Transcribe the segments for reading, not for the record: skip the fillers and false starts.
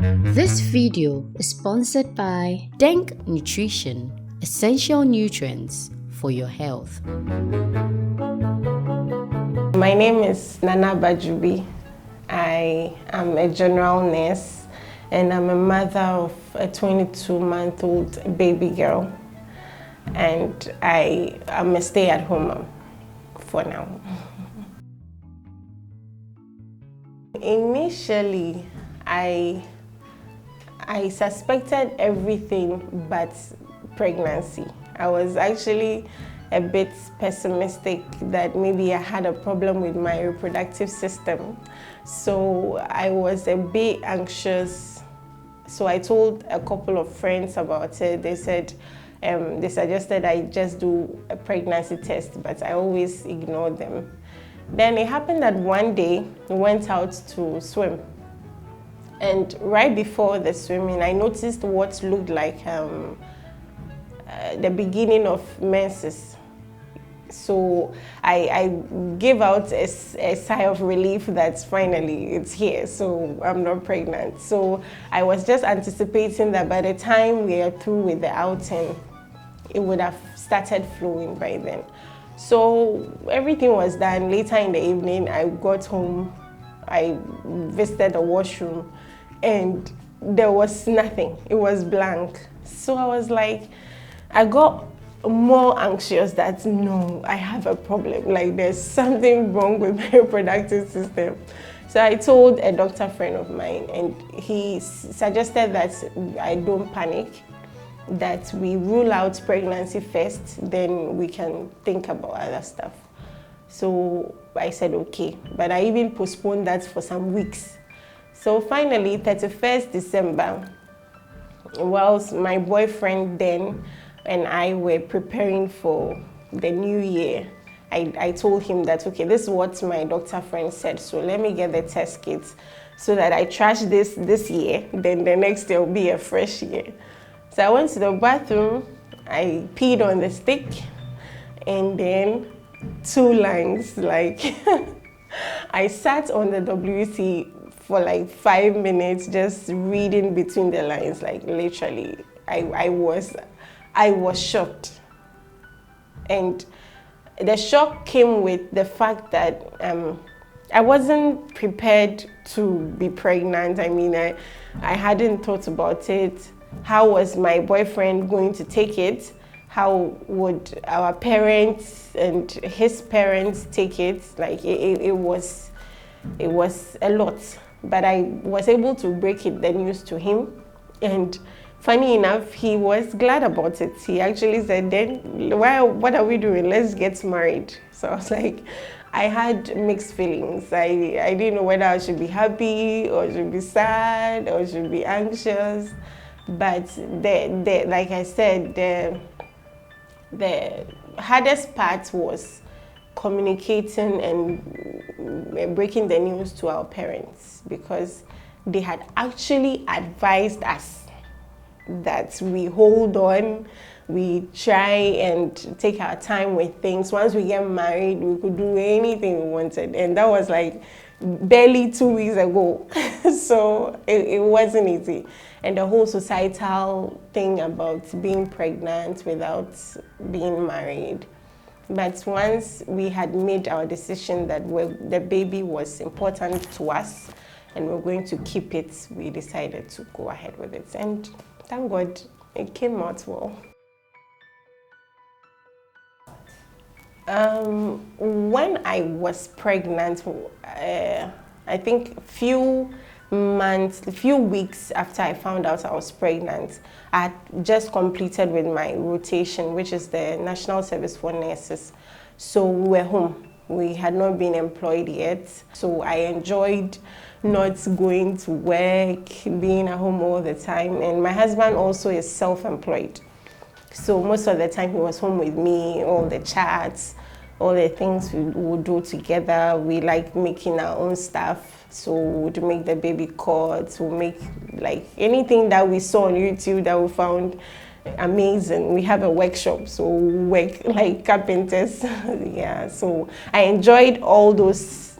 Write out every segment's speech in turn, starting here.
This video is sponsored by Denk Nutrition, essential nutrients for your health. My name is Nana Bajubi. I am a general nurse and I'm a mother of a 22-month-old baby girl. And I am a stay-at-home mom for now. Initially, I suspected everything but pregnancy. I was actually a bit pessimistic that maybe I had a problem with my reproductive system. So I was a bit anxious. So I told a couple of friends about it. They said, they suggested I just do a pregnancy test, but I always ignored them. Then it happened that one day we went out to swim. And right before the swimming, I noticed what looked like the beginning of menses. So I gave out a sigh of relief that finally it's here, so I'm not pregnant. So I was just anticipating that by the time we are through with the outing, it would have started flowing by then. So everything was done. Later in the evening, I got home, I visited the washroom, and there was nothing. It was blank. So I was like, I got more anxious that no, I have a problem. Like there's something wrong with my reproductive system. So I told a doctor friend of mine, and he suggested that I don't panic, that we rule out pregnancy first, then we can think about other stuff. So I said okay, but I even postponed that for some weeks. So finally, 31st December, whilst my boyfriend then and I were preparing for the new year, I told him that, okay, this is what my doctor friend said, so let me get the test kits so that I trash this year, then the next year will be a fresh year. So I went to the bathroom, I peed on the stick, and then 2 lines, like, I sat on the WC for like 5 minutes just reading between the lines, like literally, I was shocked. And the shock came with the fact that I wasn't prepared to be pregnant. I mean, I hadn't thought about it. How was my boyfriend going to take it? How would our parents and his parents take it? Like it was a lot. But I was able to break the news to him, and funny enough, he was glad about it. He actually said, then, what are we doing? Let's get married. So I was like, I had mixed feelings. I didn't know whether I should be happy or should be sad or should be anxious. But like I said, the hardest part was communicating and breaking the news to our parents, because they had actually advised us that we hold on, we try and take our time with things. Once we get married, we could do anything we wanted. And that was like barely 2 weeks ago. So it wasn't easy. And the whole societal thing about being pregnant without being married. But once we had made our decision that the baby was important to us and we're going to keep it, we decided to go ahead with it. And thank God, it came out well. When I was pregnant, I think a few weeks after I found out I was pregnant, I had just completed with my rotation, which is the National Service for Nurses. So we were home. We had not been employed yet. So I enjoyed not going to work, being at home all the time. And my husband also is self-employed. So most of the time he was home with me, all the chats, all the things we would do together. We like making our own stuff. So we would make the baby cords, we'll make like anything that we saw on YouTube that we found amazing. We have a workshop, so we work like carpenters. Yeah, so I enjoyed all those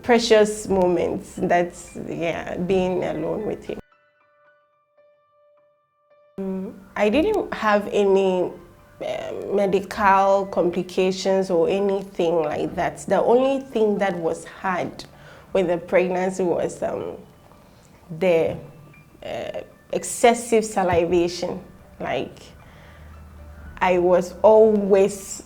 precious moments. That's, yeah, being alone with him. I didn't have any medical complications or anything like that. The only thing that was hard with the pregnancy was the excessive salivation. Like, I was always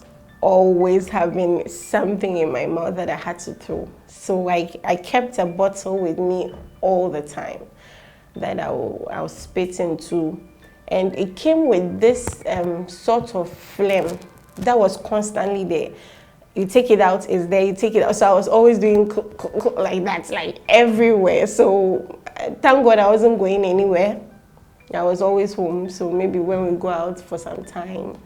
having something in my mouth that I had to throw. So I kept a bottle with me all the time that I'll spit into. And it came with this sort of phlegm that was constantly there. You take it out, it's there, you take it out. So I was always doing like that, like everywhere. So thank God I wasn't going anywhere. I was always home. So maybe when we go out for some time,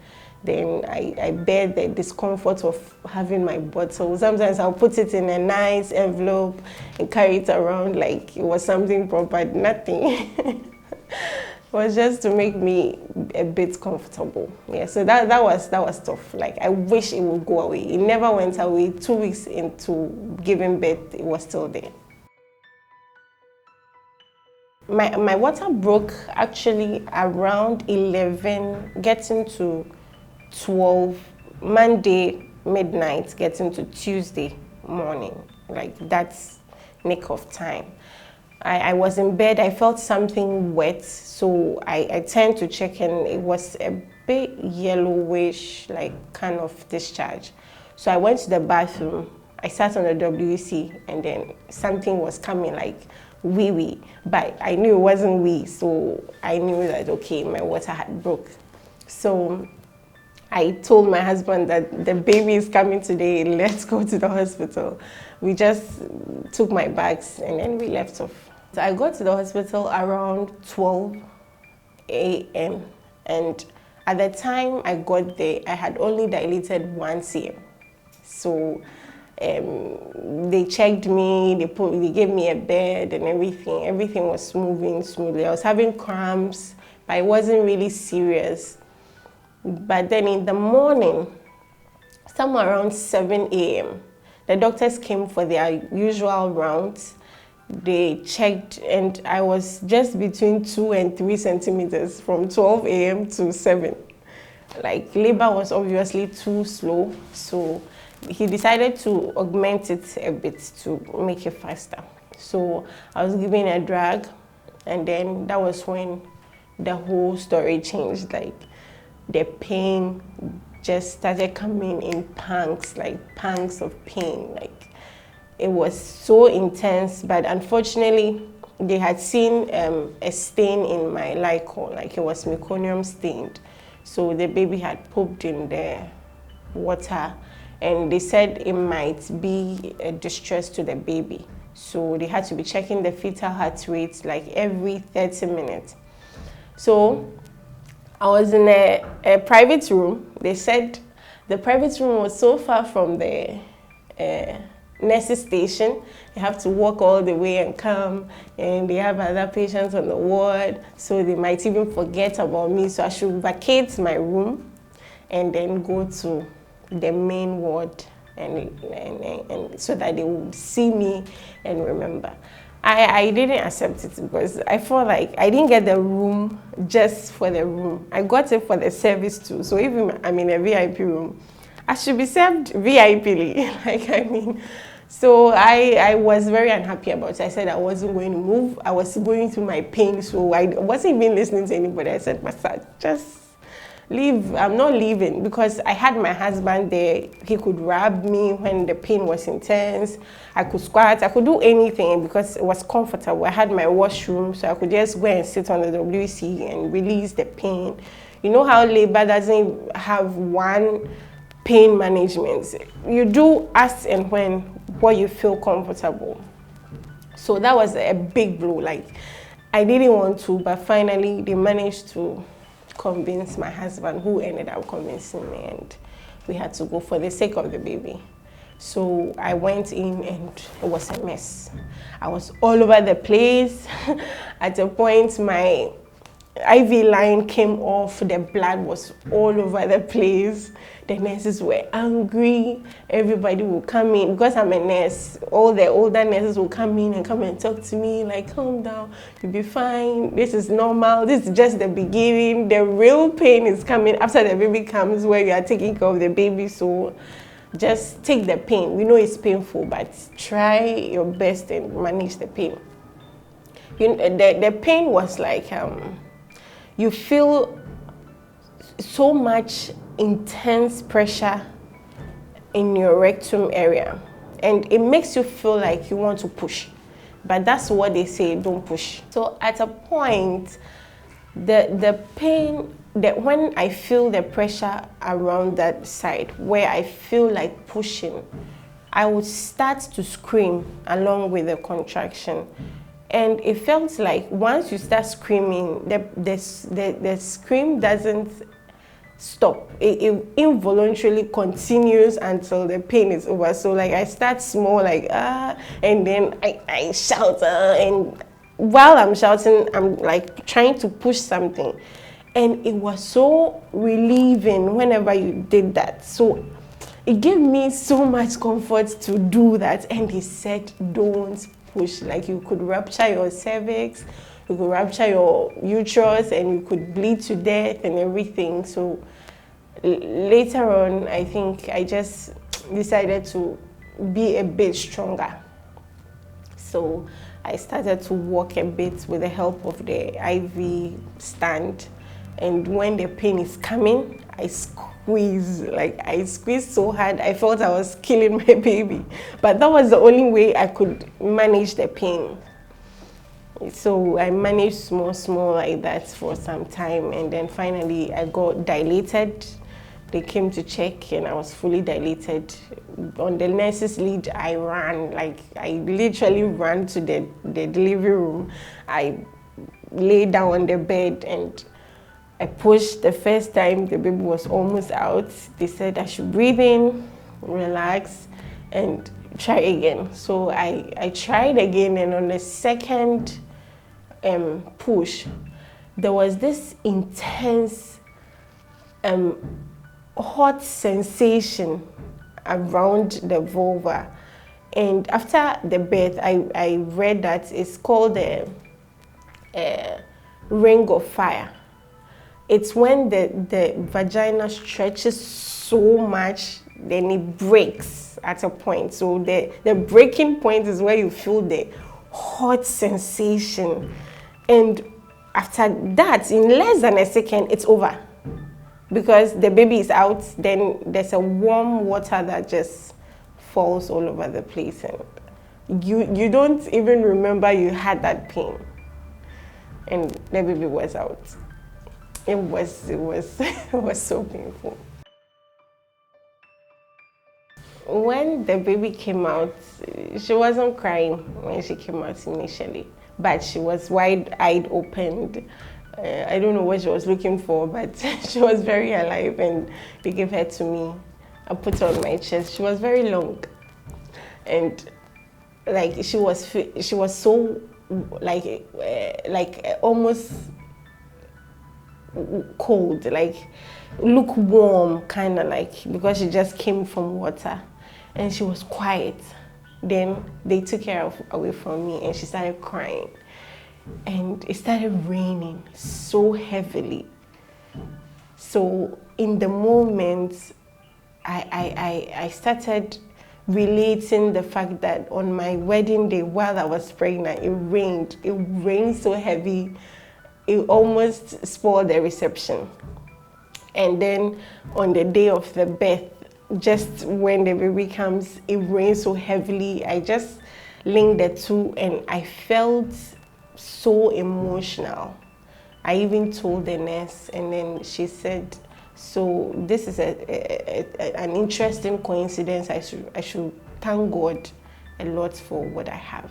then I bear the discomfort of having my bottle. Sometimes I'll put it in a nice envelope and carry it around like it was something proper, nothing. It was just to make me a bit comfortable. Yeah, so that was tough. Like, I wish it would go away. It never went away. 2 weeks into giving birth, it was still there. My water broke actually around 11, getting to 12, Monday midnight, getting to Tuesday morning. Like, that's nick of time. I was in bed, I felt something wet, so I turned to check, and it was a bit yellowish, like kind of discharge. So I went to the bathroom, I sat on the WC, and then something was coming like wee-wee, but I knew it wasn't wee, so I knew that, okay, my water had broke. So I told my husband that the baby is coming today, let's go to the hospital. We just took my bags and then we left off. So I got to the hospital around 12 a.m. and at the time I got there, I had only dilated 1 cm. So they checked me, they gave me a bed and everything. Everything was moving smoothly. I was having cramps, but it wasn't really serious. But then in the morning, somewhere around 7 a.m., the doctors came for their usual rounds. They checked, and I was just between 2 and 3 centimeters from 12 a.m. to 7. Like, labor was obviously too slow, so he decided to augment it a bit to make it faster. So I was given a drug, and then that was when the whole story changed. Like, the pain just started coming in pangs, like pangs of pain. Like, it was so intense, but unfortunately, they had seen a stain in my liquor, like it was meconium stained. So the baby had pooped in the water, and they said it might be a distress to the baby. So they had to be checking the fetal heart rate like every 30 minutes. So I was in a private room. They said the private room was so far from the nurse's station. You have to walk all the way and come, and they have other patients on the ward, so they might even forget about me. So I should vacate my room and then go to the main ward and so that they would see me and remember. I didn't accept it because I felt like I didn't get the room just for the room. I got it for the service too. So even I'm in a VIP room, I should be served VIPly. Like, I mean, so I was very unhappy about it. I said I wasn't going to move. I was going through my pain, so I wasn't even listening to anybody. I said, Massage, just leave. I'm not leaving, because I had my husband there. He could rub me when the pain was intense. I could squat. I could do anything because it was comfortable. I had my washroom, so I could just go and sit on the WC and release the pain. You know how labor doesn't have one pain management. You do as and when what you feel comfortable. So that was a big blow. Like, I didn't want to, but finally they managed to convince my husband, who ended up convincing me, and we had to go for the sake of the baby. So I went in and it was a mess. I was all over the place. At a point, my IV line came off, the blood was all over the place. The nurses were angry. Everybody will come in, because I'm a nurse, all the older nurses will come in and come and talk to me like, calm down, you'll be fine, this is normal, this is just the beginning. The real pain is coming after the baby comes, where you are taking care of the baby. So just take the pain. We know it's painful, but try your best and manage the pain. The pain was like, you feel so much intense pressure in your rectum area, and it makes you feel like you want to push, but that's what they say, don't push. So at a point, the pain, that when I feel the pressure around that side where I feel like pushing, I would start to scream along with the contraction. And it felt like once you start screaming, the scream doesn't stop. It involuntarily continues until the pain is over. So like I start small, like and then I shout, and while I'm shouting, I'm like trying to push something. And it was so relieving whenever you did that. So it gave me so much comfort to do that. And he said, don't push. Like, you could rupture your cervix, you could rupture your uterus, and you could bleed to death and everything. So later on, I think I just decided to be a bit stronger. So I started to walk a bit with the help of the IV stand. And when the pain is coming, I squeeze so hard. I felt I was killing my baby. But that was the only way I could manage the pain. So I managed small like that for some time. And then finally I got dilated. They came to check and I was fully dilated. On the nurse's lead, I ran. Like, I literally ran to the delivery room. I lay down on the bed and I pushed. The first time the baby was almost out. They said I should breathe in, relax, and try again. So I tried again, and on the second push, there was this intense hot sensation around the vulva. And after the birth, I read that it's called the ring of fire. It's when the vagina stretches so much, then it breaks at a point. So the breaking point is where you feel the hot sensation. And after that, in less than a second, it's over. Because the baby is out, then there's a warm water that just falls all over the place. And you don't even remember you had that pain. And the baby was out. It was so painful. When the baby came out, she wasn't crying when she came out initially, but she was wide-eyed, opened. I don't know what she was looking for, but she was very alive, and they gave her to me. I put her on my chest. She was very long, and like she was so like almost cold, like lukewarm, kind of, like, because she just came from water, and she was quiet. Then they took her away from me, and she started crying, and it started raining so heavily. So in the moment, I started relating the fact that on my wedding day, while I was pregnant, it rained so heavy, it almost spoiled the reception. And then on the day of the birth, just when the baby comes, it rained so heavily. I just linked the two, and I felt so emotional. I even told the nurse, and then she said, so this is an interesting coincidence. I should thank God a lot for what I have.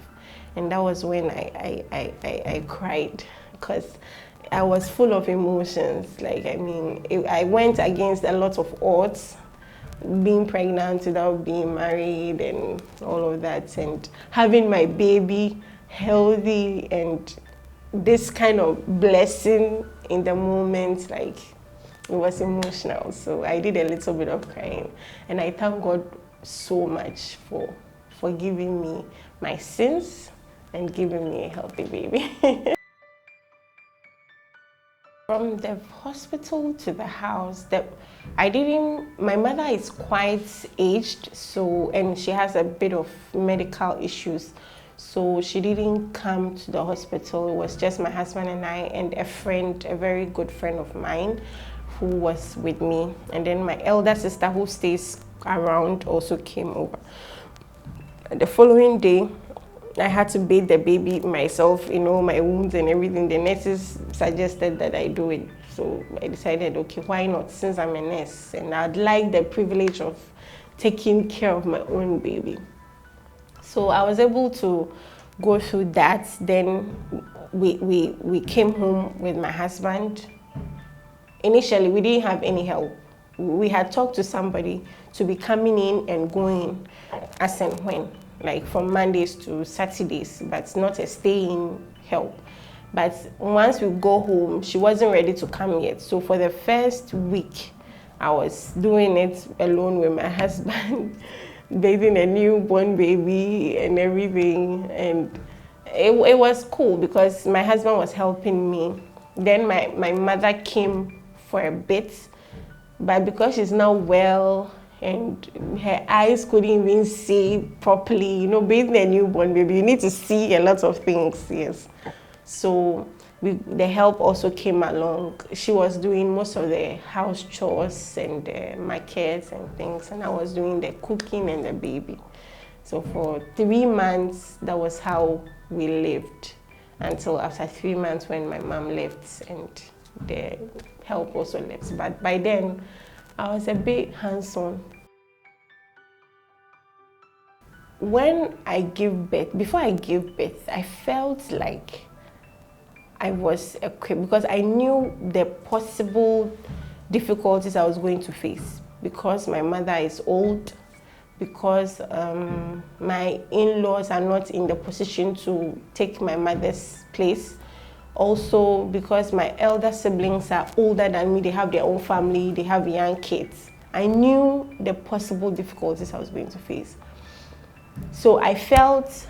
And that was when I cried, because I was full of emotions. Like, I mean, I went against a lot of odds, being pregnant without being married and all of that, and having my baby healthy, and this kind of blessing in the moment, like, it was emotional. So I did a little bit of crying. And I thank God so much for forgiving me my sins and giving me a healthy baby. From the hospital to the house, my mother is quite aged, so, and she has a bit of medical issues. So she didn't come to the hospital. It was just my husband and I and a friend, a very good friend of mine, who was with me. And then my elder sister, who stays around, also came over. The following day, I had to bathe the baby myself, my wounds and everything. The nurses suggested that I do it. So I decided, okay, why not, since I'm a nurse and I'd like the privilege of taking care of my own baby. So I was able to go through that. Then we came home with my husband. Initially, we didn't have any help. We had talked to somebody to be coming in and going as and when, like from Mondays to Saturdays, but not a stay-in help. But once we go home, she wasn't ready to come yet. So for the first week, I was doing it alone with my husband, bathing a newborn baby and everything. And it was cool because my husband was helping me. Then my mother came for a bit, but because she's now well and her eyes couldn't even see properly, bathing a newborn baby, you need to see a lot of things, yes. So the help also came along. She was doing most of the house chores and the markets and things, and I was doing the cooking and the baby. So for 3 months, that was how we lived, until after 3 months when my mom left and the help also left. But by then, I was a bit hands-on. When I gave birth, before I gave birth, I felt like I was equipped because I knew the possible difficulties I was going to face, because my mother is old, because my in-laws are not in the position to take my mother's place. Also because my elder siblings are older than me, they have their own family, they have young kids. I knew the possible difficulties I was going to face. So I felt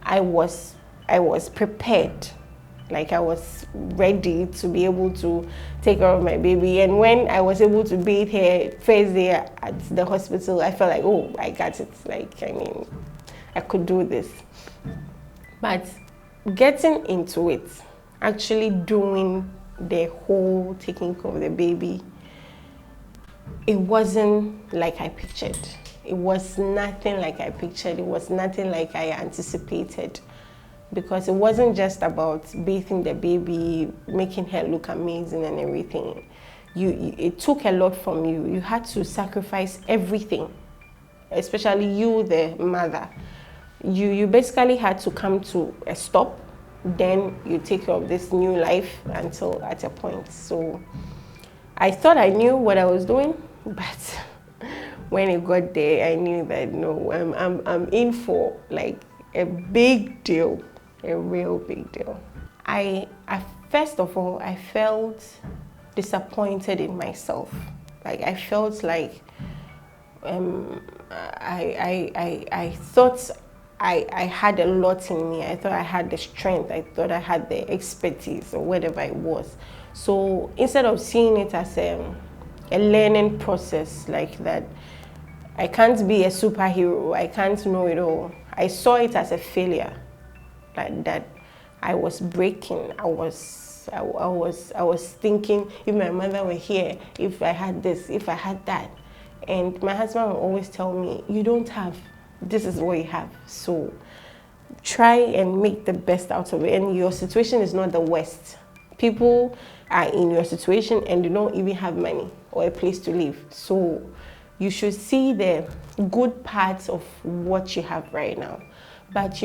I was prepared, like I was ready to be able to take care of my baby. And when I was able to bathe her first day at the hospital, I felt like, oh, I got it. Like, I could do this. But getting into it, actually doing the whole taking care of the baby, it wasn't like I pictured. It was nothing like I pictured. It was nothing like I anticipated. Because it wasn't just about bathing the baby, making her look amazing and everything. It took a lot from you. You had to sacrifice everything, especially you, the mother. You basically had to come to a stop. Then you take care of this new life until at a point. So I thought I knew what I was doing, but when it got there, I knew that no, I'm in for like a big deal. A real big deal. I first of all, I felt disappointed in myself. Like I felt like I thought I had a lot in me. I thought I had the strength. I thought I had the expertise or whatever it was. So instead of seeing it as a learning process like that, I can't be a superhero. I can't know it all. I saw it as a failure. Like that I was breaking. I was thinking, if my mother were here, if I had this, if I had that. And my husband will always tell me, you don't have, this is what you have. So try and make the best out of it. And your situation is not the worst. People are in your situation and they don't even have money or a place to live. So you should see the good parts of what you have right now. But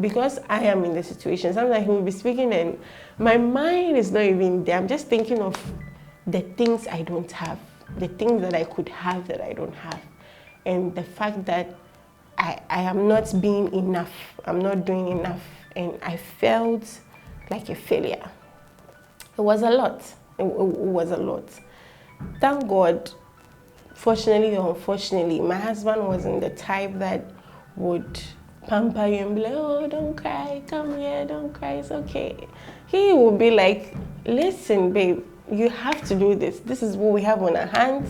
because I am in the situation, sometimes he will be speaking and my mind is not even there. I'm just thinking of the things I don't have, the things that I could have that I don't have. And the fact that I am not being enough, I'm not doing enough. And I felt like a failure. It was a lot. It was a lot. Thank God, fortunately or unfortunately, my husband wasn't the type that would pamper you and be like, oh, don't cry, come here, don't cry, it's okay. He would be like, listen, babe, you have to do this. This is what we have on our hands.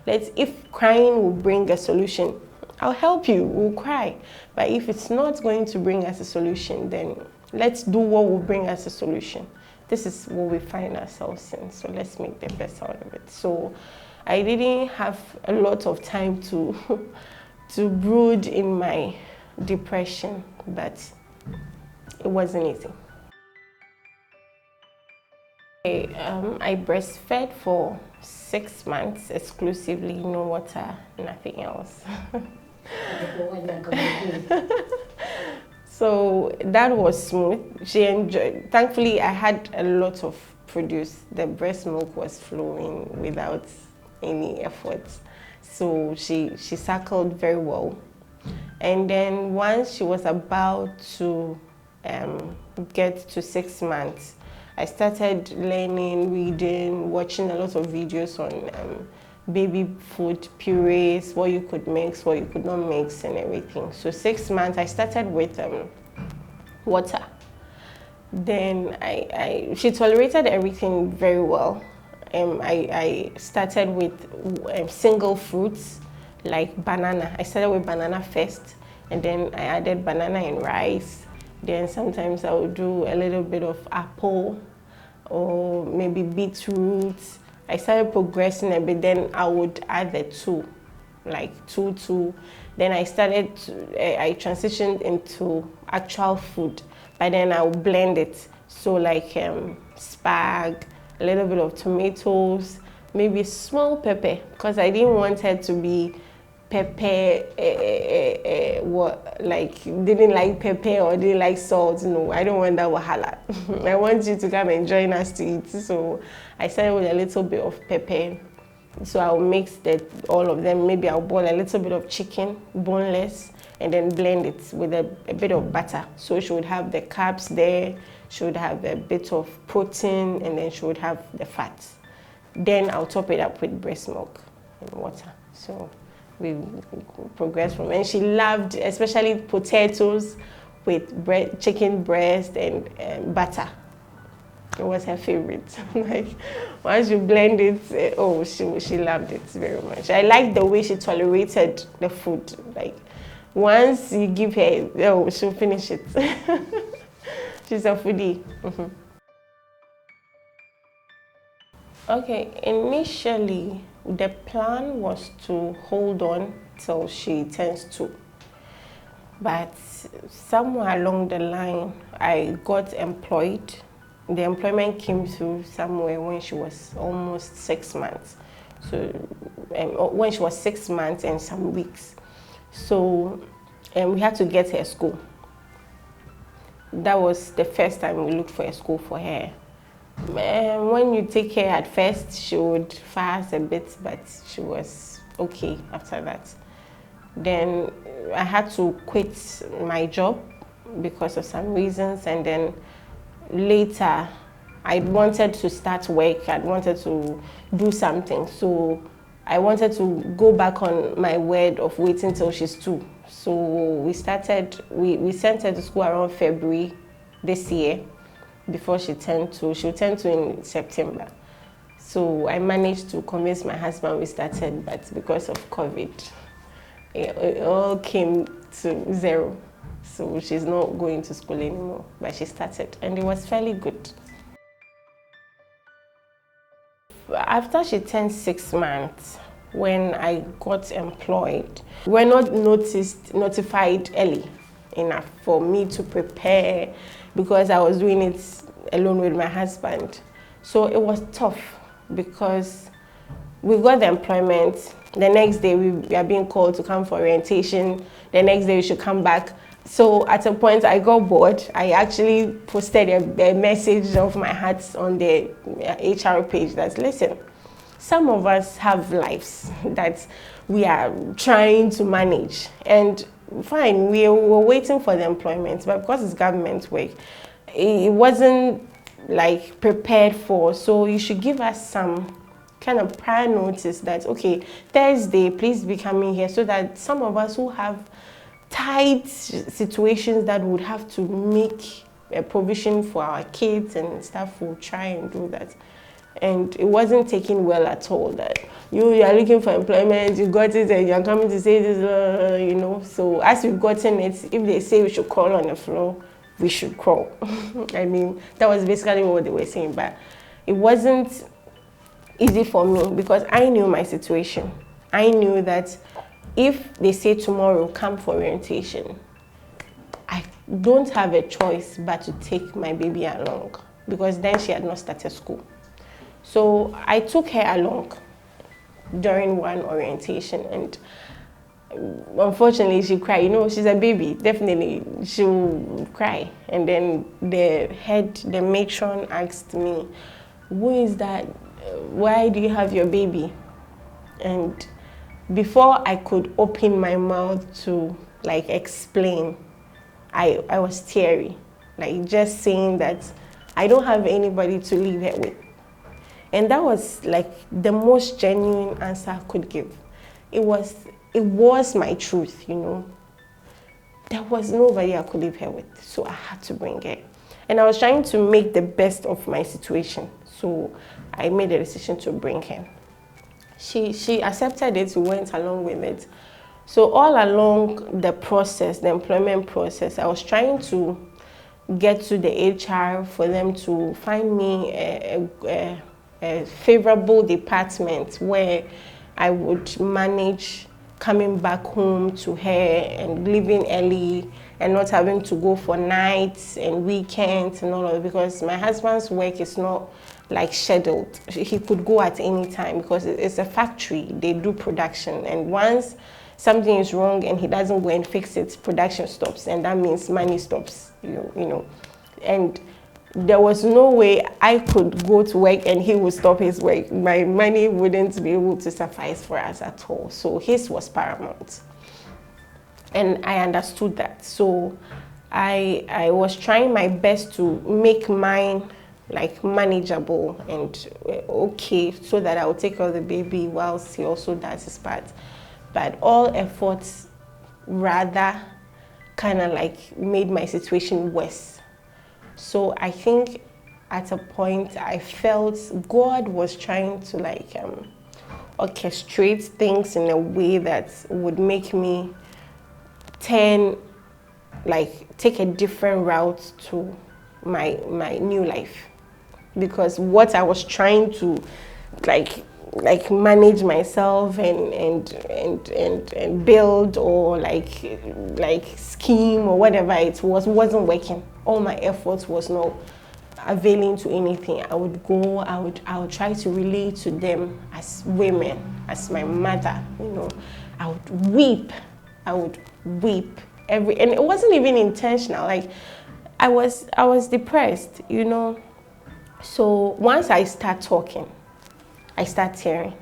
If crying will bring a solution, I'll help you, we'll cry. But if it's not going to bring us a solution, then let's do what will bring us a solution. This is what we find ourselves in, so let's make the best out of it. So I didn't have a lot of time to brood in my depression, but it wasn't easy. I breastfed for 6 months exclusively, no water, nothing else. So that was smooth. She enjoyed. Thankfully, I had a lot of produce. The breast milk was flowing without any effort. So she suckled very well. And then once she was about to get to 6 months, I started learning, reading, watching a lot of videos on baby food purees, what you could mix, what you could not mix, and everything. So 6 months, I started with water. Then she tolerated everything very well. I started with single fruits like banana. I started with banana first, and then I added banana and rice. Then sometimes I would do a little bit of apple or maybe beetroot. I started progressing a bit, then I would add the two. Then I I transitioned into actual food, but then I would blend it. So like spag, a little bit of tomatoes, maybe small pepper, because I didn't want her to be pepper, didn't like pepper or didn't like salt. No, I don't want that wahala. I want you to come and join us to eat. So I started with a little bit of pepper. So I'll mix all of them. Maybe I'll boil a little bit of chicken, boneless, and then blend it with a bit of butter. So she would have the carbs there, she would have a bit of protein, and then she would have the fat. Then I'll top it up with breast milk and water. So we progressed from, and she loved especially potatoes with chicken breast and butter. It was her favorite. Like once you blend it, she loved it very much. I liked the way she tolerated the food. Like once you give her, she'll finish it. She's a foodie. Okay, initially the plan was to hold on till she turns 2. But somewhere along the line, I got employed. The employment came through somewhere when she was almost 6 months. So when she was 6 months and some weeks. So we had to get her school. That was the first time we looked for a school for her. When you take her at first, she would fast a bit, but she was okay after that. Then I had to quit my job because of some reasons, and then later I wanted to start work. I wanted to do something, so I wanted to go back on my word of waiting till she's 2. So we sent her to school around February this year before she turned 2. She'll turn 2 in September. So I managed to convince my husband we started, but because of COVID, it all came to 0. So she's not going to school anymore, but she started, and it was fairly good. After she turned 6 months, when I got employed, we were not notified early enough for me to prepare, because I was doing it alone with my husband. So it was tough because we got the employment. The next day we are being called to come for orientation. The next day we should come back. So at a point I got bored. I actually posted a message of my heart on the HR page that, listen, some of us have lives that we are trying to manage, and fine, we were waiting for the employment, but because it's government work, it wasn't like prepared for. So you should give us some kind of prior notice that, okay, Thursday, please be coming here, so that some of us who have tight situations that would have to make a provision for our kids and stuff will try and do that. And it wasn't taken well at all that you are looking for employment, you got it, and you're coming to say this, you know. So as we've gotten it, if they say we should crawl on the floor, we should crawl. I mean, that was basically what they were saying, but it wasn't easy for me because I knew my situation. I knew that if they say tomorrow come for orientation, I don't have a choice but to take my baby along, because then she had not started school. So I took her along during one orientation, and unfortunately she cried. You know, she's a baby, definitely she'll cry. And then the matron asked me, who is that? Why do you have your baby? And before I could open my mouth to like explain, I was teary, like just saying that I don't have anybody to leave her with. And that was like the most genuine answer I could give. It was my truth, you know. There was nobody I could leave her with, so I had to bring her. And I was trying to make the best of my situation, so I made a decision to bring her. She accepted it, we went along with it. So all along the process, the employment process, I was trying to get to the HR for them to find me a favorable department where I would manage coming back home to her and leaving early and not having to go for nights and weekends and all of it, because my husband's work is not like scheduled. He could go at any time because it's a factory, they do production, and once something is wrong and he doesn't go and fix it, production stops, and that means money stops, you know. And there was no way I could go to work and he would stop his work. My money wouldn't be able to suffice for us at all. So his was paramount. And I understood that. So I was trying my best to make mine like manageable and okay, so that I would take care of the baby whilst he also does his part. But all efforts rather kind of like made my situation worse. So I think at a point I felt God was trying to like orchestrate things in a way that would make me take a different route to my new life. Because what I was trying to like manage myself and build or like scheme or whatever it wasn't working. All my efforts was not availing to anything. I would go, I would try to relate to them as women, as my mother, you know. I would weep and it wasn't even intentional. Like I was depressed, you know. So once I start talking, I start tearing,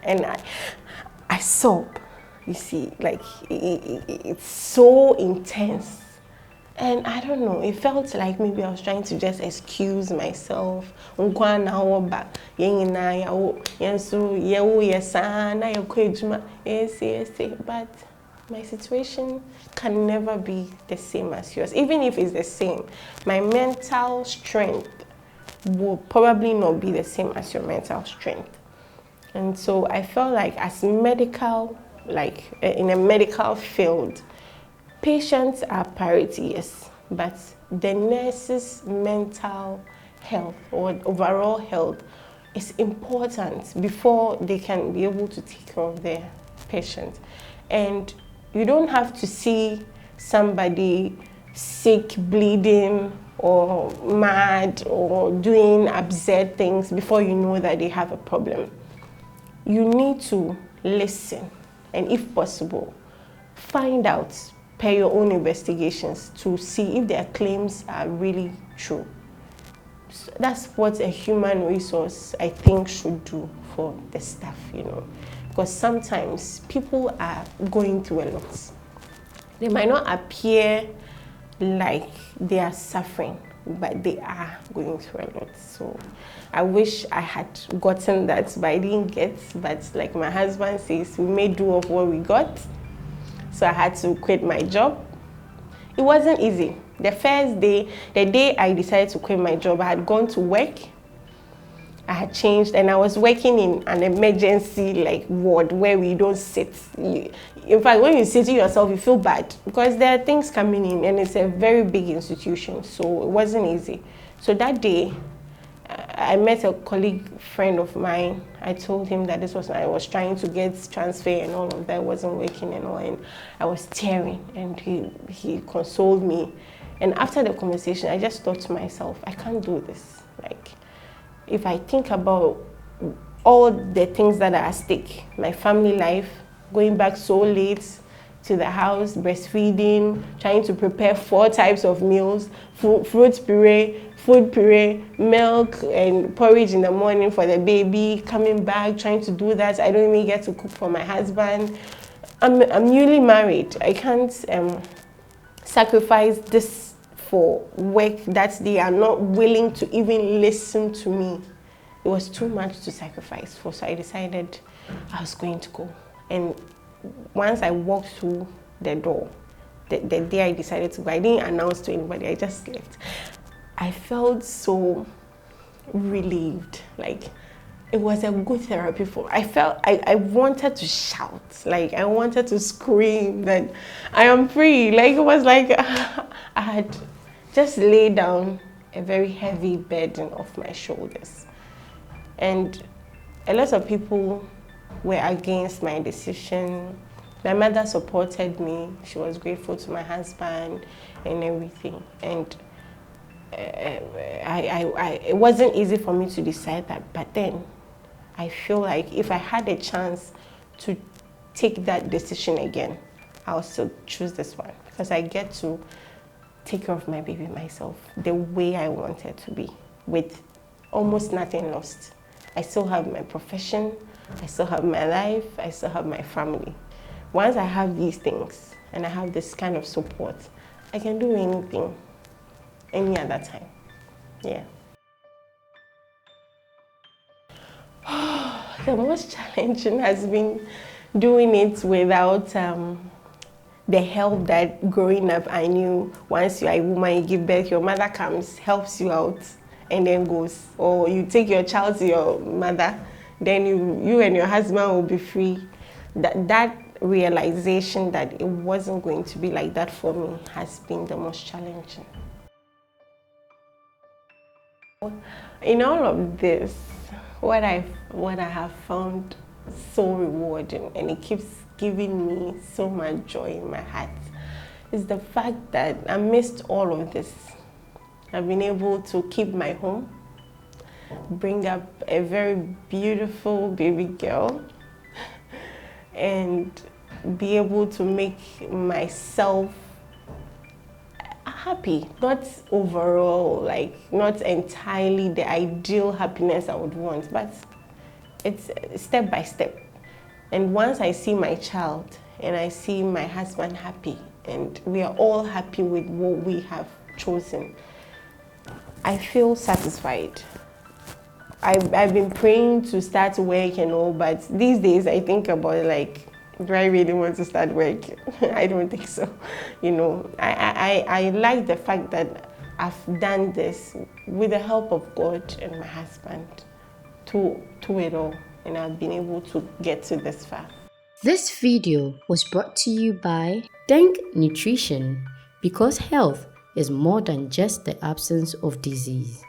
and I sob. You see, like it's so intense, and I don't know. It felt like maybe I was trying to just excuse myself. But my situation can never be the same as yours. Even if it's the same, my mental strength will probably not be the same as your mental strength. And so I felt like as medical, like in a medical field, patients are priority, yes, but the nurse's mental health or overall health is important before they can be able to take care of their patient. And you don't have to see somebody sick, bleeding, or mad, or doing absurd things before you know that they have a problem. You need to listen, and if possible, find out per your own investigations to see if their claims are really true. So that's what a human resource, I think, should do for the staff, you know. Because sometimes people are going through a lot. They might not appear like they are suffering, but they are going through a lot. So I wish I had gotten that, but I didn't get. But like my husband says, we made do of what we got. So I had to quit my job. It wasn't easy. The first day, the day I decided to quit my job, I had gone to work. I had changed, and I was working in an emergency ward where we don't sit. In fact, when you sit to yourself, you feel bad because there are things coming in, and it's a very big institution, so it wasn't easy. So that day, I met a colleague friend of mine. I told him that I was trying to get transfer and all of that wasn't working and all, and I was tearing, and he consoled me. And after the conversation, I just thought to myself, I can't do this. If I think about all the things that are at stake, my family life, going back so late to the house, breastfeeding, trying to prepare 4 types of meals, fruit puree, food puree, milk and porridge in the morning for the baby, coming back, trying to do that. I don't even get to cook for my husband. I'm newly married. I can't sacrifice this for work that they are not willing to even listen to me. It was too much to sacrifice for, so I decided I was going to go. And once I walked through the door, the day I decided to go, I didn't announce to anybody, I just left. I felt so relieved. It was a good therapy for me. I wanted to shout, I wanted to scream that I am free. It was like I had just laid down a very heavy burden off my shoulders. And a lot of people were against my decision. My mother supported me. She was grateful to my husband and everything. And it wasn't easy for me to decide that, but then I feel like if I had a chance to take that decision again, I'll still choose this one because I get to take care of my baby myself the way I wanted to be, with almost nothing lost. I still have my profession, I still have my life, I still have my family. Once I have these things and I have this kind of support, I can do anything, any other time. Yeah. The most challenging has been doing it without the help that growing up I knew. Once you are a woman, you give birth, your mother comes, helps you out, and then goes. Or you take your child to your mother, then you and your husband will be free. That realization that it wasn't going to be like that for me has been the most challenging. In all of this, what I have found so rewarding, and it keeps giving me so much joy in my heart, is the fact that amidst all of this, I've been able to keep my home, bring up a very beautiful baby girl, and be able to make myself happy. Not overall, not entirely the ideal happiness I would want, but it's step by step. And once I see my child and I see my husband happy, and we are all happy with what we have chosen, I feel satisfied. I've been praying to start work and all, but these days I think about do I really want to start work? I don't think so. I like the fact that I've done this with the help of God and my husband to it all, and I've been able to get to this far. This video was brought to you by Denk Nutrition, because health is more than just the absence of disease.